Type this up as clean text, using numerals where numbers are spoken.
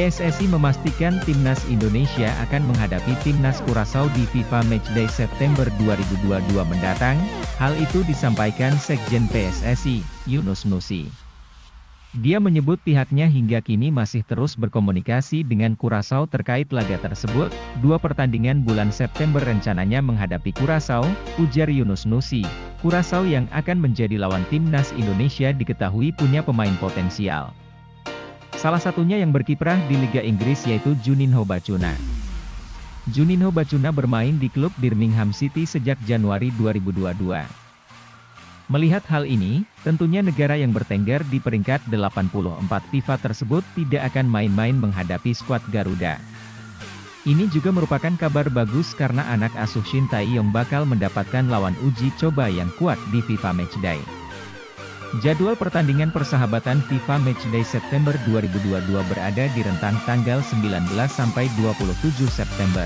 PSSI memastikan timnas Indonesia akan menghadapi timnas Curaçao di FIFA Matchday September 2022 mendatang. Hal itu disampaikan Sekjen PSSI, Yunus Nusi. Dia menyebut pihaknya hingga kini masih terus berkomunikasi dengan Curaçao terkait laga tersebut. 2 pertandingan bulan September rencananya menghadapi Curaçao, ujar Yunus Nusi. Curaçao yang akan menjadi lawan timnas Indonesia diketahui punya pemain potensial. Salah satunya yang berkiprah di Liga Inggris yaitu Juninho Bacuna. Juninho Bacuna bermain di klub Birmingham City sejak Januari 2022. Melihat hal ini, tentunya negara yang bertengger di peringkat 84 FIFA tersebut tidak akan main-main menghadapi skuad Garuda. Ini juga merupakan kabar bagus karena anak asuh Shin Tae-yong bakal mendapatkan lawan uji coba yang kuat di FIFA Matchday. Jadwal pertandingan persahabatan FIFA Matchday September 2022 berada di rentang tanggal 19 sampai 27 September.